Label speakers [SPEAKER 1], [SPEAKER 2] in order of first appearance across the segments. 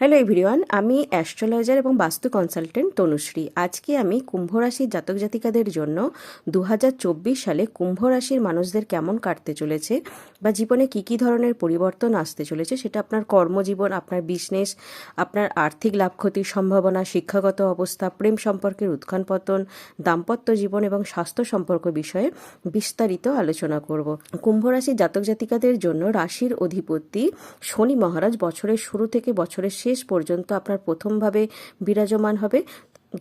[SPEAKER 1] Hello everyone, আমি astrologer এবং বাস্তু কনসালটেন্ট তনুশ্রী। আজকে আমি কুম্ভ রাশির জাতক জাতিকাদের জন্য 2024 সালে কুম্ভ রাশির মানুষদের কেমন কাটতে চলেছে বা জীবনে কী কী ধরনের পরিবর্তন আসতে চলেছে, সেটা আপনার কর্মজীবন, আপনার বিজনেস, আপনার আর্থিক লাভ ক্ষতির সম্ভাবনা, শিক্ষাগত অবস্থা, প্রেম সম্পর্কের উত্থান পতন, দাম্পত্য জীবন এবং স্বাস্থ্য সম্পর্ক বিষয়ে বিস্তারিত আলোচনা করব। কুম্ভ রাশির জাতক জাতিকাদের জন্য রাশির অধিপতি শনি মহারাজ বছরের শুরু থেকে বছরের শেষ পর্যন্ত আপনার প্রথমভাবে বিরাজমান হবে,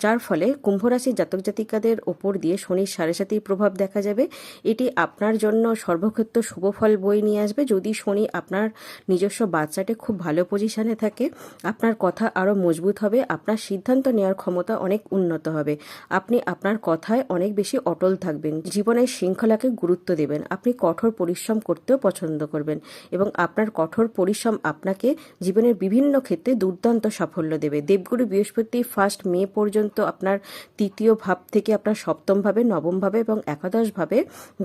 [SPEAKER 1] যার ফলে কুম্ভ রাশির জাতক জাতিকাদের ওপর দিয়ে শনির সাড়ে সাতির প্রভাব দেখা যাবে। এটি আপনার জন্য সর্বক্ষেত্র শুভ ফল বয়ে নিয়ে আসবে। যদি শনি আপনার নিজস্ব বাচ্চাটে খুব ভালো পজিশনে থাকে, আপনার কথা আরও মজবুত হবে, আপনার সিদ্ধান্ত নেওয়ার ক্ষমতা অনেক উন্নত হবে, আপনি আপনার কথায় অনেক বেশি অটল থাকবেন, জীবনের শৃঙ্খলাকে গুরুত্ব দেবেন, আপনি কঠোর পরিশ্রম করতেও পছন্দ করবেন এবং আপনার কঠোর পরিশ্রম আপনাকে জীবনের বিভিন্ন ক্ষেত্রে দুর্দান্ত সাফল্য দেবে। দেবগুরু বৃহস্পতি 1 মে পর্যন্ত আপনার তৃতীয় ভাব থেকে আপনার সপ্তম ভাবে, নবম ভাবে এবং একাদশ ভাবে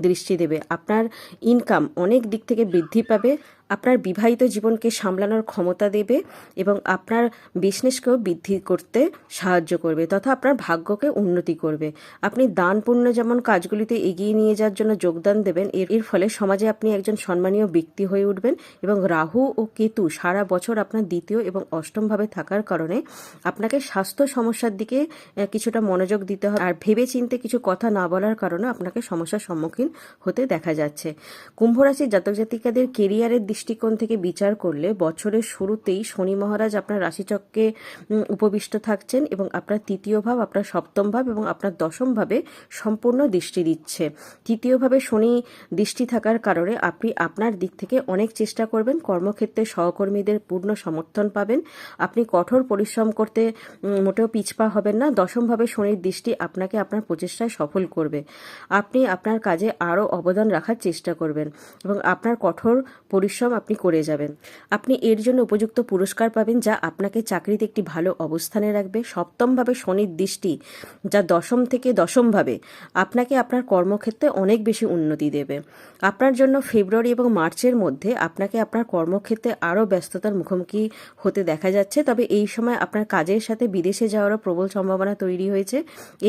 [SPEAKER 1] দৃষ্টি দেবে। আপনার ইনকাম অনেক দিক থেকে বৃদ্ধি পাবে, আপনার বিবাহিত জীবনকে সামলানোর ক্ষমতা দেবে এবং আপনার বিজনেসকেও বৃদ্ধি করতে সাহায্য করবে তথা আপনার ভাগ্যকে উন্নতি করবে। আপনি দান পুণ্য যেমন কাজগুলিতে এগিয়ে নিয়ে যাওয়ার জন্য যোগদান দেবেন, এর ফলে সমাজে আপনি একজন সম্মানীয় ব্যক্তি হয়ে উঠবেন। এবং রাহু ও কেতু সারা বছর আপনার দ্বিতীয় এবং অষ্টম ভাবে থাকার কারণে আপনাকে স্বাস্থ্য সমস্যার দিকে কিছুটা মনোযোগ দিতে হবে, আর ভেবে চিন্তে কিছু কথা না বলার কারণে আপনাকে সমস্যার সম্মুখীন হতে দেখা যাচ্ছে। কুম্ভ রাশির জাতক জাতিকাদের কেরিয়ারের দৃষ্টিকোণ থেকে বিচার করলে বছরের শুরুতেই শনি মহারাজ আপনার রাশিচক্রে উপবিষ্ট থাকছেন এবং আপনার তৃতীয় ভাব, আপনার সপ্তম ভাব এবং আপনার দশম ভাবে সম্পূর্ণ দৃষ্টি দিচ্ছে। তৃতীয় ভাবে শনি দৃষ্টি থাকার কারণে আপনি আপনার দিক থেকে অনেক চেষ্টা করবেন, কর্মক্ষেত্রে সহকর্মীদের পূর্ণ সমর্থন পাবেন, আপনি কঠোর পরিশ্রম করতে মোটেও পিছপা হবেন না। দশম ভাবে শনির দৃষ্টি আপনাকে আপনার প্রচেষ্টায় সফল করবে, আপনি আপনার কাজে আরও অবদান রাখার চেষ্টা করবেন এবং আপনার কঠোর পরিশ্রম আপনি করে যাবেন। আপনি এর জন্য উপযুক্ত পুরস্কার পাবেন, যা আপনাকে চাকরিতে একটি ভালো অবস্থানে রাখবে। সপ্তমভাবে শনির দৃষ্টি, যা দশম থেকে দশমভাবে, আপনাকে আপনার কর্মক্ষেত্রে অনেক বেশি উন্নতি দেবে। আপনার জন্য ফেব্রুয়ারি এবং মার্চের মধ্যে আপনাকে আপনার কর্মক্ষেত্রে আরও ব্যস্ততার মুখোমুখি হতে দেখা যাচ্ছে, তবে এই সময় আপনার কাজের সাথে বিদেশে যাওয়ারও প্রবল সম্ভাবনা তৈরি হয়েছে।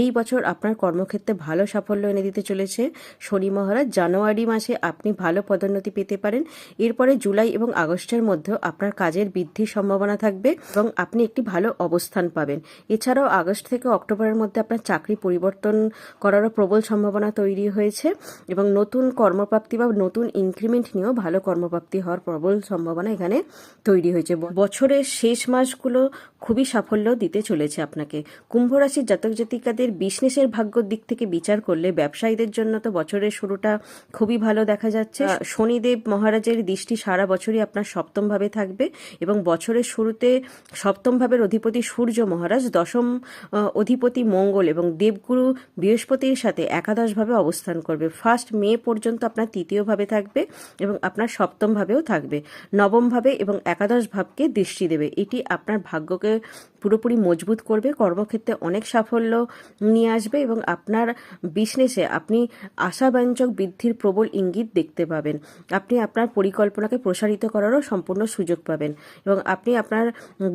[SPEAKER 1] এই বছর আপনার কর্মক্ষেত্রে ভালো সাফল্য এনে দিতে চলেছে শনি মহারাজ। জানুয়ারি মাসে আপনি ভালো পদোন্নতি পেতে পারেন, এরপরে জুলাই এবং আগস্টের মধ্যেও আপনার কাজের বৃদ্ধির সম্ভাবনা থাকবে এবং আপনি একটি ভালো অবস্থান পাবেন। এছাড়াও আগস্ট থেকে অক্টোবরের মধ্যে আপনার চাকরি পরিবর্তন করারও প্রবল সম্ভাবনা তৈরি হয়েছে এবং নতুন কর্মপ্রাপ্তি বা নতুন ইনক্রিমেন্ট নিয়েও ভালো কর্মপ্রাপ্তি হওয়ার প্রবল সম্ভাবনা এখানে তৈরি হয়েছে। বছরের শেষ মাসগুলো খুবই সাফল্য দিতে চলেছে আপনাকে। কুম্ভ রাশির জাতক জাতিকাদের বিজনেসের ভাগ্যর দিক থেকে বিচার করলে ব্যবসায়ীদের জন্য তো বছরের শুরুটা খুবই ভালো দেখা যাচ্ছে। শনিদেব মহারাজের দৃষ্টি সারা বছরই আপনার সপ্তম ভাবে থাকবে এবং বছরের শুরুতে সপ্তম ভাবের অধিপতি সূর্য মহারাজ, দশম অধিপতি মঙ্গল এবং দেবগুরু বৃহস্পতির সাথে একাদশ ভাবে অবস্থান করবে। 1 মে পর্যন্ত আপনার তৃতীয় ভাবে থাকবে এবং আপনার সপ্তম ভাবেও থাকবে। নবম ভাবে এবং একাদশ ভাবকে দৃষ্টি দেবে, এটি আপনার ভাগ্যকে পুরোপুরি মজবুত করবে, কর্মক্ষেত্রে অনেক সাফল্য নিয়ে আসবে এবং আপনার বিজনেসে আপনি আশাব্যঞ্জক বৃদ্ধির প্রবল ইঙ্গিত দেখতে পাবেন। আপনি আপনার পরিকল্পনাকে প্রসারিত করারও সম্পূর্ণ সুযোগ পাবেন এবং আপনি আপনার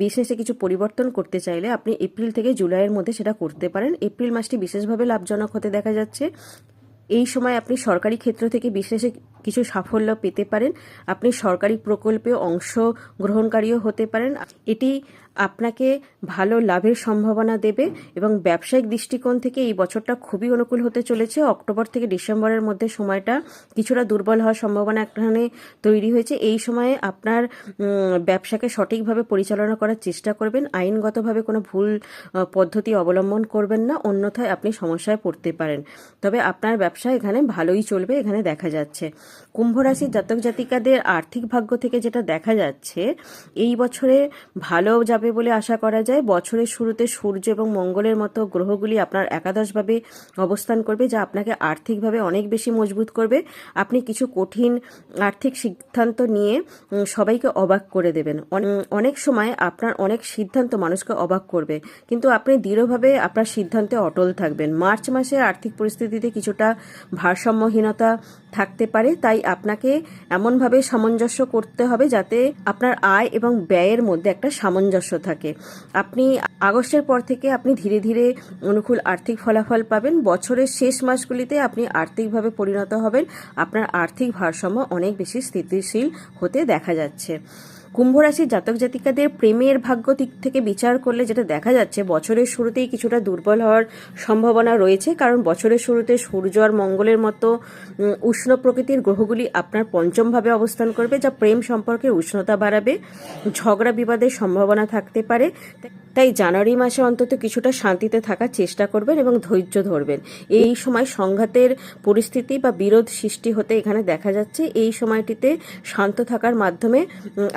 [SPEAKER 1] বিজনেসে কিছু পরিবর্তন করতে চাইলে আপনি এপ্রিল থেকে জুলাইয়ের মধ্যে সেটা করতে পারেন। এপ্রিল মাসটি বিশেষভাবে লাভজনক হতে দেখা যাচ্ছে। এই সময় আপনি সরকারি ক্ষেত্র থেকে বিশেষে কিছু সাফল্য পেতে পারেন, আপনি সরকারি প্রকল্পে অংশগ্রহণকারীও হতে পারেন। এটি আপনাকে ভালো লাভের সম্ভাবনা দেবে এবং ব্যবসায়িক দৃষ্টিকোণ থেকে এই বছরটা খুবই অনুকূল হতে চলেছে। অক্টোবর থেকে ডিসেম্বরের মধ্যে সময়টা কিছুটা দুর্বল হওয়ার সম্ভাবনা এখানে তৈরি হয়েছে। এই সময়ে আপনার ব্যবসাকে সঠিকভাবে পরিচালনা করার চেষ্টা করবেন, আইনগতভাবে কোনো ভুল পদ্ধতি অবলম্বন করবেন না, অন্যথায় আপনি সমস্যায় পড়তে পারেন। তবে আপনার ব্যবসা এখানে ভালোই চলবে এখানে দেখা যাচ্ছে। কুম্ভ রাশির জাতক জাতিকাদের আর্থিক ভাগ্য থেকে যেটা দেখা যাচ্ছে, এই বছরে ভালো যাবে বলে আশা করা যায়। বছরের শুরুতে সূর্য এবং মঙ্গলের মতো গ্রহগুলি আপনার একাদশভাবে অবস্থান করবে, যা আপনাকে আর্থিকভাবে অনেক বেশি মজবুত করবে। আপনি কিছু কঠিন আর্থিক সিদ্ধান্ত নিয়ে সবাইকে অবাক করে দেবেন। অনেক সময় আপনার অনেক সিদ্ধান্ত মানুষকে অবাক করবে, কিন্তু আপনি দৃঢ়ভাবে আপনার সিদ্ধান্তে অটল থাকবেন। মার্চ মাসে আর্থিক পরিস্থিতিতে কিছুটা ভারসাম্যহীনতা থাকতে পারে, তাই আপনাকে এমনভাবে সামঞ্জস্য করতে হবে যাতে আপনার আয় এবং ব্যয়ের মধ্যে একটা সামঞ্জস্য থাকে। আপনি আগস্টের পর থেকে আপনি ধীরে ধীরে অনুকূল আর্থিক ফলাফল পাবেন। বছরের শেষ মাসগুলিতে আপনি আর্থিকভাবে পরিণত হবেন। আপনার আর্থিক ভারসাম্য অনেক বেশি স্থিতিশীল হতে দেখা যাচ্ছে। কুম্ভ রাশির জাতক জাতিকাদের প্রেমের ভাগ্য দিক থেকে বিচার করলে যেটা দেখা যাচ্ছে, বছরের শুরুতেই কিছুটা দুর্বল হওয়ার সম্ভাবনা রয়েছে, কারণ বছরের শুরুতে সূর্য আর মঙ্গলের মতো উষ্ণ প্রকৃতির গ্রহগুলি আপনার পঞ্চম ভাবে অবস্থান করবে, যা প্রেম সম্পর্কের উষ্ণতা বাড়াবে। ঝগড়া বিবাদের সম্ভাবনা থাকতে পারে। তাই জানুয়ারি মাসে অন্তত কিছুটা শান্তিতে থাকার চেষ্টা করবেন এবং ধৈর্য ধরবেন। এই সময় সংঘাতের পরিস্থিতি বা বিরোধ সৃষ্টি হতে এখানে দেখা যাচ্ছে। এই সময়টিতে শান্ত থাকার মাধ্যমে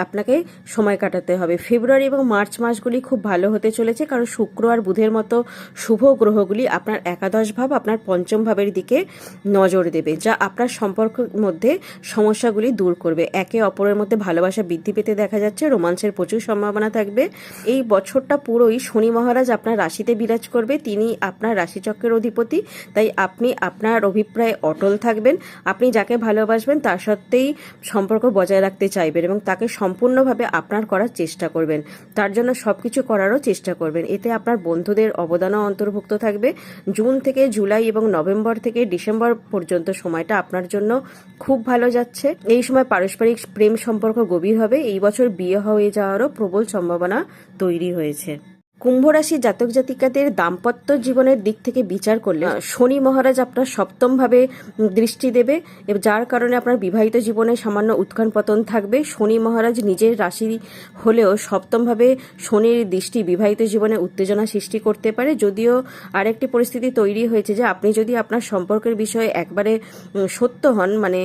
[SPEAKER 1] আপনাকে সময় কাটাতে হবে। ফেব্রুয়ারি এবং মার্চ মাসগুলি খুব ভালো হতে চলেছে, কারণ শুক্র আর বুধের মতো শুভ গ্রহগুলি আপনার একাদশ ভাব, আপনার পঞ্চম ভাবের দিকে নজর দেবে, যা আপনার সম্পর্কের মধ্যে সমস্যাগুলি দূর করবে। একে অপরের মধ্যে ভালোবাসা বৃদ্ধি পেতে দেখা যাচ্ছে। রোমান্সের প্রচুর সম্ভাবনা থাকবে। এই বছরটা পুরোই শনি মহারাজ আপনার রাশিতে বিরাজ করবে। তিনি আপনার রাশিচক্রের অধিপতি, তাই আপনি আপনার অভিপ্রায়ে অটল থাকবেন। আপনি যাকে ভালোবাসবেন তার সত্ত্বেই সম্পর্ক বজায় রাখতে চাইবেন এবং তাকে সম্পূর্ণভাবে আপনার করার চেষ্টা করবেন। তার জন্য সবকিছু করারও চেষ্টা করবেন। এতে আপনার বন্ধুদের অবদানও অন্তর্ভুক্ত থাকবে। জুন থেকে জুলাই এবং নভেম্বর থেকে ডিসেম্বর পর্যন্ত সময়টা আপনার জন্য খুব ভালো যাচ্ছে। এই সময় পারস্পরিক প্রেম সম্পর্ক গভীর হবে। এই বছর বিয়ে হয়ে যাওয়ারও প্রবল সম্ভাবনা তৈরি হয়েছে। কুম্ভ রাশির জাতক জাতিকাদের দাম্পত্য জীবনের দিক থেকে বিচার করলে শনি মহারাজ আপনার সপ্তম ভাবে দৃষ্টি দেবে, যার কারণে আপনার বিবাহিত জীবনে সামান্য উত্থান পতন থাকবে। শনি মহারাজ নিজের রাশি হলেও সপ্তম ভাবে শনির দৃষ্টি বিবাহিত জীবনে উত্তেজনা সৃষ্টি করতে পারে। যদিও আরেকটি পরিস্থিতি তৈরি হয়েছে যে আপনি যদি আপনার সম্পর্কের বিষয়ে একবারে সত্য হন, মানে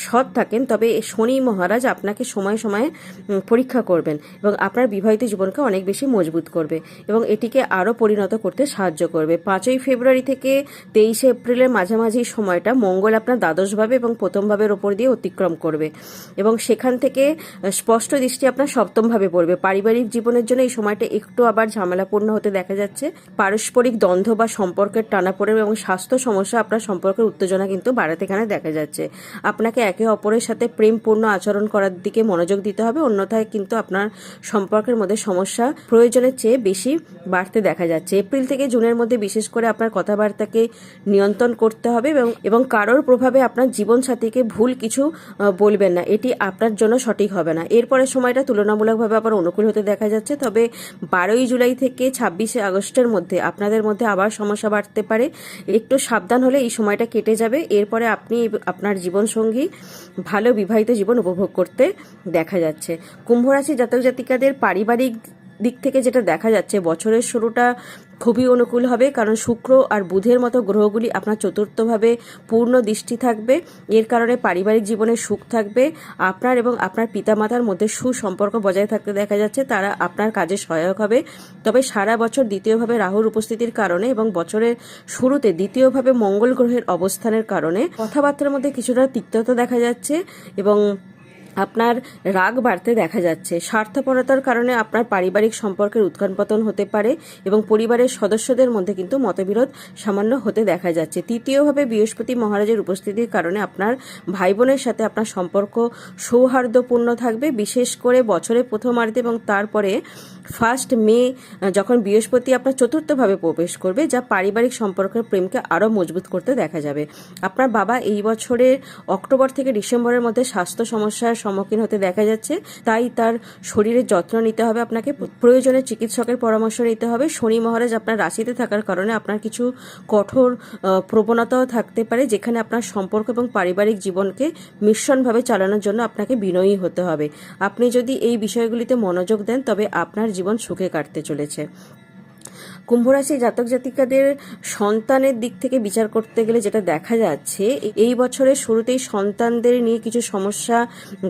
[SPEAKER 1] সৎ থাকেন, তবে শনি মহারাজ আপনাকে সময়ে সময়ে পরীক্ষা করবেন এবং আপনার বিবাহিত জীবনকে অনেক বেশি মজবুত করবে এবং এটিকে আরও পরিণত করতে সাহায্য করবে। 5ই ফেব্রুয়ারি থেকে 23শে এপ্রিলের মাঝামাঝি সময়টা মঙ্গল আপনার দ্বাদশ ভাবে এবং প্রথম ভাবের ওপর দিয়ে অতিক্রম করবে এবং সেখান থেকে স্পষ্ট দৃষ্টি আপনার সপ্তম ভাবে পড়বে। পারিবারিক জীবনের জন্য এই সময়টা একটু আবার ঝামেলাপূর্ণ হতে দেখা যাচ্ছে। পারস্পরিক দ্বন্দ্ব বা সম্পর্কের টানাপোড়েন এবং স্বাস্থ্য সমস্যা আপনার সম্পর্কের উত্তেজনা কিন্তু বাড়াতে এখানে দেখা যাচ্ছে। আপনাকে একে অপরের সাথে প্রেমপূর্ণ আচরণ করার দিকে মনোযোগ দিতে হবে, অন্যথায় কিন্তু আপনার সম্পর্কের মধ্যে সমস্যা প্রয়োজনের চেয়ে বেশি বাড়তে দেখা যাচ্ছে। এপ্রিল থেকে জুনের মধ্যে বিশেষ করে আপনার কথাবার্তাকে নিয়ন্ত্রণ করতে হবে এবং কারোর প্রভাবে আপনার জীবনসাথীকে ভুল কিছু বলবেন না, এটি আপনার জন্য সঠিক হবে না। এরপরের সময়টা তুলনামূলকভাবে আবার অনুকূল হতে দেখা যাচ্ছে, তবে 12ই জুলাই থেকে 26শে আগস্টের মধ্যে আপনাদের মধ্যে আবার সমস্যা বাড়তে পারে। একটু সাবধান হলে এই সময়টা কেটে যাবে। এরপরে আপনি আপনার জীবনসঙ্গী ভালো বিবাহিত জীবন উপভোগ করতে দেখা যাচ্ছে। কুম্ভ রাশি জাতক জাতিকাদের পারিবারিক দিক থেকে যেটা দেখা যাচ্ছে, বছরের শুরুটা খুবই অনুকূল হবে, কারণ শুক্র আর বুধের মতো গ্রহগুলি আপনার চতুর্থভাবে পূর্ণ দৃষ্টি থাকবে। এর কারণে পারিবারিক জীবনে সুখ থাকবে। আপনার এবং আপনার পিতামাতার মধ্যে সুসম্পর্ক বজায় থাকতে দেখা যাচ্ছে। তারা আপনার কাজে সহায়ক হবে। তবে সারা বছর দ্বিতীয়ভাবে রাহুর উপস্থিতির কারণে এবং বছরের শুরুতে দ্বিতীয়ভাবে মঙ্গল গ্রহের অবস্থানের কারণে কথাবার্তার মধ্যে কিছুটা তিক্ততা দেখা যাচ্ছে এবং আপনার রাগ বাড়তে দেখা যাচ্ছে। স্বার্থপরতার কারণে আপনার পারিবারিক সম্পর্কের উত্থান পতন হতে পারে এবং পরিবারের সদস্যদের মধ্যে কিন্তু মতবিরোধ সামান্য হতে দেখা যাচ্ছে। তৃতীয়ভাবে বৃহস্পতি মহারাজের উপস্থিতির কারণে আপনার ভাই বোনের সাথে আপনার সম্পর্ক সৌহার্দ্যপূর্ণ থাকবে, বিশেষ করে বছরের প্রথমার্ধে এবং তারপরে 1 মে যখন বৃহস্পতি আপনার চতুর্থভাবে প্রবেশ করবে, যা পারিবারিক সম্পর্কের প্রেমকে আরও মজবুত করতে দেখা যাবে। আপনার বাবা এই বছরের অক্টোবর থেকে ডিসেম্বরের মধ্যে স্বাস্থ্য সমস্যার সম্মুখীন হতে দেখা যাচ্ছে, তাই তার শরীরের যত্ন নিতে হবে। আপনাকে প্রয়োজনে চিকিৎসকের পরামর্শ নিতে হবে। শনি মহারাজ আপনার রাশিতে থাকার কারণে আপনার কিছু কঠোর প্রবণতাও থাকতে পারে, যেখানে আপনার সম্পর্ক এবং পারিবারিক জীবনকে মিশ্রণভাবে চালানোর জন্য আপনাকে বিনয়ী হতে হবে। আপনি যদি এই বিষয়গুলিতে মনোযোগ দেন তবে আপনার জীবন সুখে কাটতে চলেছে। কুম্ভ রাশি জাতক জাতিকাদের সন্তানের দিক থেকে বিচার করতে গেলে যেটা দেখা যাচ্ছে, এই বছরের শুরুতেই সন্তানদের নিয়ে কিছু সমস্যা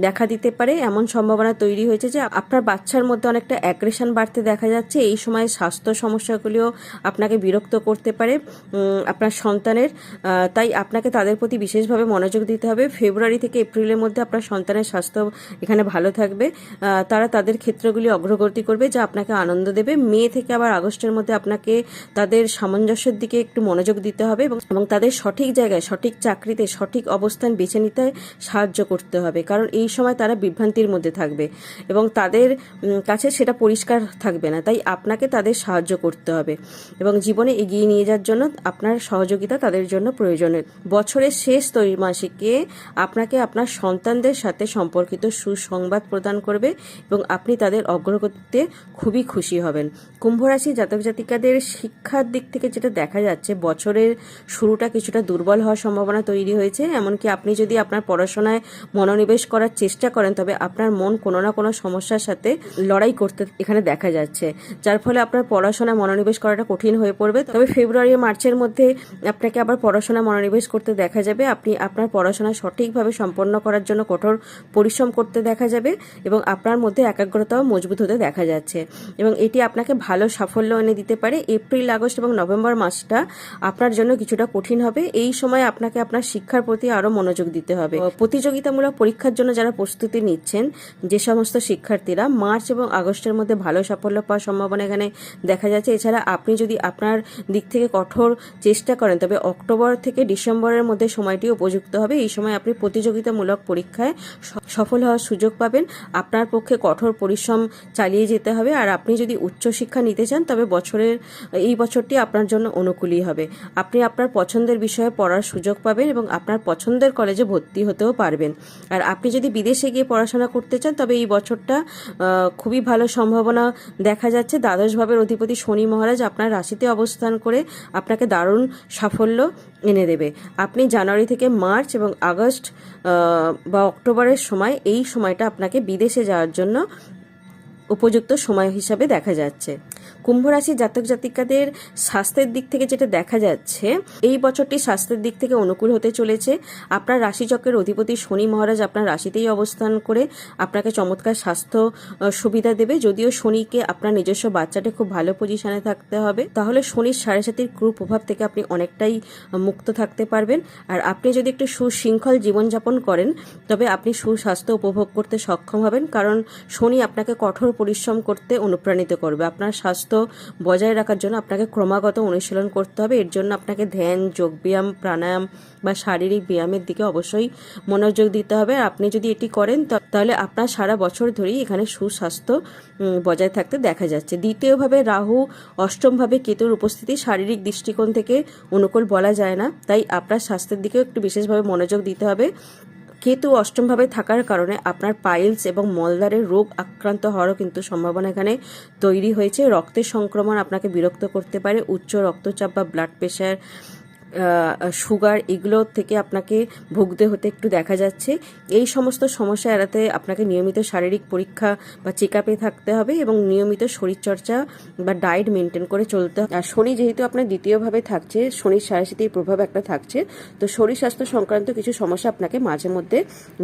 [SPEAKER 1] দেখা দিতে পারে। এমন সম্ভাবনা তৈরি হয়েছে যে আপনার বাচ্চার মধ্যে অনেকটা অ্যাগ্রেশন বাড়তে দেখা যাচ্ছে। এই সময় স্বাস্থ্য সমস্যাগুলিও আপনাকে বিরক্ত করতে পারে আপনার সন্তানের, তাই আপনাকে তাদের প্রতি বিশেষভাবে মনোযোগ দিতে হবে। ফেব্রুয়ারি থেকে এপ্রিলের মধ্যে আপনার সন্তানের স্বাস্থ্য এখানে ভালো থাকবে। তারা তাদের ক্ষেত্রগুলি অগ্রগতি করবে, যা আপনাকে আনন্দ দেবে। মে থেকে আবার আগস্টের মধ্যে আপনার আপনাকে তাদের সামঞ্জস্যের দিকে একটু মনোযোগ দিতে হবে এবং তাদের সঠিক জায়গায় সঠিক চাকরিতে সঠিক অবস্থান বেছে নিতে সাহায্য করতে হবে, কারণ এই সময় তারা বিভ্রান্তির মধ্যে থাকবে এবং তাদের কাছে সেটা পরিষ্কার থাকবে না। তাই আপনাকে তাদের সাহায্য করতে হবে এবং জীবনে এগিয়ে নিয়ে যাওয়ার জন্য আপনার সহযোগিতা তাদের জন্য প্রয়োজনীয়। বছরের শেষ ত্রৈমাসিকে আপনাকে আপনার সন্তানদের সাথে সম্পর্কিত সুসংবাদ প্রদান করবে এবং আপনি তাদের অগ্রগতিতে খুবই খুশি হবেন। কুম্ভ রাশি জাতক জাতিকাদের শিক্ষার দিক থেকে যেটা দেখা যাচ্ছে, বছরের শুরুটা কিছুটা দুর্বল হওয়ার সম্ভাবনা তৈরি হয়েছে। এমনকি আপনি যদি আপনার পড়াশোনায় মনোনিবেশ করার চেষ্টা করেন, তবে আপনার মন কোনো না কোনো সমস্যার সাথে লড়াই করতে এখানে দেখা যাচ্ছে, যার ফলে আপনার পড়াশোনায় মনোনিবেশ করাটা কঠিন হয়ে পড়বে। তবে ফেব্রুয়ারি মার্চের মধ্যে আপনাকে আবার পড়াশোনায় মনোনিবেশ করতে দেখা যাবে। আপনি আপনার পড়াশোনা সঠিকভাবে সম্পন্ন করার জন্য কঠোর পরিশ্রম করতে দেখা যাবে এবং আপনার মধ্যে একাগ্রতাও মজবুত হতে দেখা যাচ্ছে এবং এটি আপনাকে ভালো সাফল্য এনে দিতে পারে। এপ্রিল, আগস্ট এবং নভেম্বর মাসটা আপনার জন্য কিছুটা কঠিন হবে। এই সময় আপনাকে আপনার শিক্ষার প্রতি আরো মনোযোগ দিতে হবে। প্রতিযোগিতামূলক পরীক্ষার জন্য যারা প্রস্তুতি নিচ্ছেন, যে সমস্ত শিক্ষার্থীরা, মার্চ এবং আগস্টের মধ্যে ভালো সাফল্য পাওয়ার সম্ভাবনা এখানে দেখা যাচ্ছে। এছাড়া আপনি যদি আপনার দিক থেকে কঠোর চেষ্টা করেন, তবে অক্টোবর থেকে ডিসেম্বরের মধ্যে সময়টি উপযুক্ত হবে। এই সময় আপনি প্রতিযোগিতামূলক পরীক্ষায় সফল হওয়ার সুযোগ পাবেন। আপনার পক্ষে কঠোর পরিশ্রম চালিয়ে যেতে হবে। আর আপনি যদি উচ্চশিক্ষা নিতে চান, তবে এই বছরটি আপনার জন্য অনুকূলই হবে। আপনি আপনার পছন্দের বিষয়ে পড়ার সুযোগ পাবেন এবং আপনার পছন্দের কলেজে ভর্তি হতেও পারবেন। আর আপনি যদি বিদেশে গিয়ে পড়াশোনা করতে চান, তবে এই বছরটা খুবই ভালো সম্ভাবনা দেখা যাচ্ছে। দ্বাদশ ভাবের অধিপতি শনি মহারাজ আপনার রাশিতে অবস্থান করে আপনাকে দারুণ সাফল্য এনে দেবে। আপনি জানুয়ারি থেকে মার্চ এবং আগস্ট বা অক্টোবরের সময়, এই সময়টা আপনাকে বিদেশে যাওয়ার জন্য উপযুক্ত সময় হিসাবে দেখা যাচ্ছে। কুম্ভ রাশি জাতক জাতিকাদের স্বাস্থ্যের দিক থেকে যেটা দেখা যাচ্ছে, এই বছরটি স্বাস্থ্যের দিক থেকে অনুকূল হতে চলেছে। আপনার রাশিচক্রের অধিপতি শনি মহারাজ আপনার রাশিতেই অবস্থান করে আপনাকে চমৎকার স্বাস্থ্য সুবিধা দেবে। যদিও শনিকে আপনার নিজস্ব বাচ্চাটা খুব ভালো পজিশনে থাকতে হবে, তাহলে শনির 7.5 কুপ্রভাব থেকে আপনি অনেকটাই মুক্ত থাকতে পারবেন। আর আপনি যদি একটু সুশৃঙ্খল জীবনযাপন করেন, তবে আপনি সুস্বাস্থ্য উপভোগ করতে সক্ষম হবেন, কারণ শনি আপনাকে কঠোর পরিশ্রম করতে অনুপ্রাণিত করবে। আপনার স্বাস্থ্য বজায় রাখার জন্য আপনাকে ক্রমাগত অনুশীলন করতে হবে। এর জন্য আপনাকে ধ্যান, যোগব্যায়াম, প্রাণায়াম বা শারীরিক ব্যায়ামের দিকে অবশ্যই মনোযোগ দিতে হবে। আপনি যদি এটি করেন, তাহলে আপনার সারা বছর ধরেই এখানে সুস্বাস্থ্য বজায় থাকতে দেখা যাচ্ছে। দ্বিতীয়ভাবে রাহু, অষ্টমভাবে কেতুর উপস্থিতি শারীরিক দৃষ্টিকোণ থেকে অনুকূল বলা যায় না, তাই আপনার স্বাস্থ্যের দিকেও একটু বিশেষভাবে মনোযোগ দিতে হবে। কেতু অষ্টমভাবে থাকার কারণে আপনার পাইলস এবং মলদ্বারের রোগ আক্রান্ত হওয়ারও কিন্তু সম্ভাবনা এখানে তৈরি হয়েছে। রক্তের সংক্রমণ আপনাকে বিরক্ত করতে পারে। উচ্চ রক্তচাপ বা ব্লাড প্রেশার, সুগার, এগুলো থেকে আপনাকে ভুগতে হতে একটু দেখা যাচ্ছে। এই সমস্ত সমস্যা এড়াতে আপনাকে নিয়মিত শারীরিক পরীক্ষা বা চেক আপে থাকতে হবে এবং নিয়মিত শরীরচর্চা বা ডায়েট মেনটেন করে চলতে হবে। আর শনি যেহেতু আপনার দ্বিতীয়ভাবে থাকছে, শনির 7.5 প্রভাব একটা থাকছে, তো শরীর স্বাস্থ্য সংক্রান্ত কিছু সমস্যা আপনাকে মাঝে মধ্যে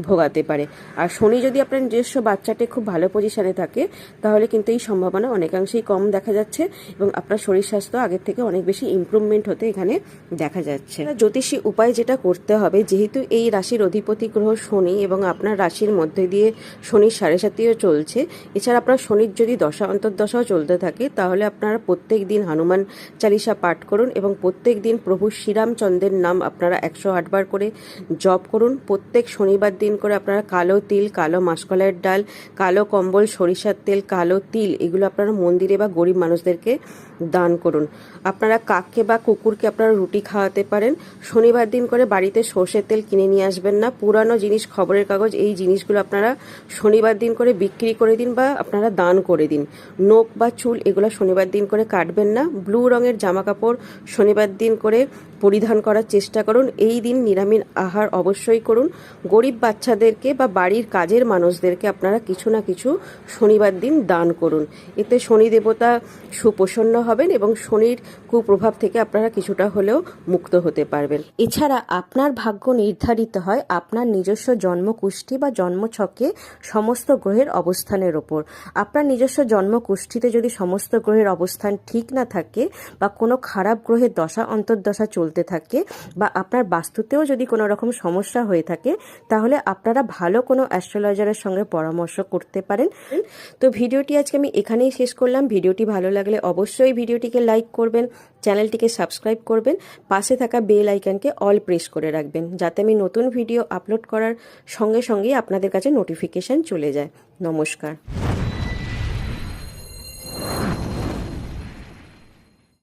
[SPEAKER 1] ভোগাতে পারে। আর শনি যদি আপনার নিজস্ব বাচ্চাটি খুব ভালো পজিশনে থাকে, তাহলে কিন্তু এই সম্ভাবনা অনেকাংশেই কম দেখা যাচ্ছে এবং আপনার শরীর স্বাস্থ্য আগের থেকে অনেক বেশি ইমপ্রুভমেন্ট হতে এখানে দেখা যাচ্ছে। জ্যোতিষী উপায় যেটা করতে হবে, যেহেতু এই রাশির অধিপতি গ্রহ শনি এবং আপনার রাশির মধ্যে দিয়ে শনির 7.5 চলছে, এছাড়া আপনার শনির যদি দশা অন্তর্দশাও চলতে থাকে, তাহলে আপনারা প্রত্যেক দিন হনুমান চালিসা পাঠ করুন এবং প্রত্যেক দিন প্রভু শ্রীরামচন্দ্রের নাম আপনারা 108 বার করে জপ করুন। প্রত্যেক শনিবার দিন করে আপনারা কালো তিল, কালো মাসকলাইয়ের ডাল, কালো কম্বল, সরিষার তেল, কালো তিল, এগুলো আপনারা মন্দিরে বা গরিব মানুষদেরকে দান করুন। আপনারা কাককে বা কুকুরকে আপনারা রুটি খাওয়াতে পারেন। শনিবার দিন করে বাড়িতে সর্ষের তেল কিনে নিয়ে আসবেন না। পুরানো জিনিস, খবরের কাগজ, এই জিনিসগুলো আপনারা শনিবার দিন করে বিক্রি করে দিন বা আপনারা দান করে দিন। নখ বা চুল এগুলো শনিবার দিন করে কাটবেন না। ব্লু রঙের জামা কাপড় শনিবার দিন করে পরিধান করার চেষ্টা করুন। এই দিন নিরামিষ আহার অবশ্যই করুন। গরিব বাচ্চাদেরকে বা বাড়ির কাজের মানুষদেরকে আপনারা কিছু না কিছু শনিবার দিন দান করুন। এতে শনি দেবতা সুপ্রসন্ন হবেন এবং শনির কুপ্রভাব থেকে আপনারা কিছুটা হলেও মুক্ত হতে পারবেন। এছাড়া আপনার ভাগ্য নির্ধারিত হয় আপনার নিজস্ব জন্মকুষ্ঠি বা জন্মছকে সমস্ত গ্রহের অবস্থানের ওপর। আপনার নিজস্ব জন্মকুষ্ঠিতে যদি সমস্ত গ্রহের অবস্থান ঠিক না থাকে বা কোনো খারাপ গ্রহের দশা অন্তর্দশা চলতে চলতে থাকে বা আপনার বাস্তুতেও যদি কোনো রকম সমস্যা হয়ে থাকে, তাহলে আপনারা ভালো কোনো অ্যাস্ট্রোলজারের সঙ্গে পরামর্শ করতে পারেন। তো ভিডিওটি আজকে আমি এখানেই শেষ করলাম। ভিডিওটি ভালো লাগলে অবশ্যই ভিডিওটিকে লাইক করবেন, চ্যানেলটিকে সাবস্ক্রাইব করবেন, পাশে থাকা বেল আইকনকে অল প্রেস করে রাখবেন, যাতে আমি নতুন ভিডিও আপলোড করার সঙ্গে সঙ্গেই আপনাদের কাছে নোটিফিকেশান চলে যায়। নমস্কার।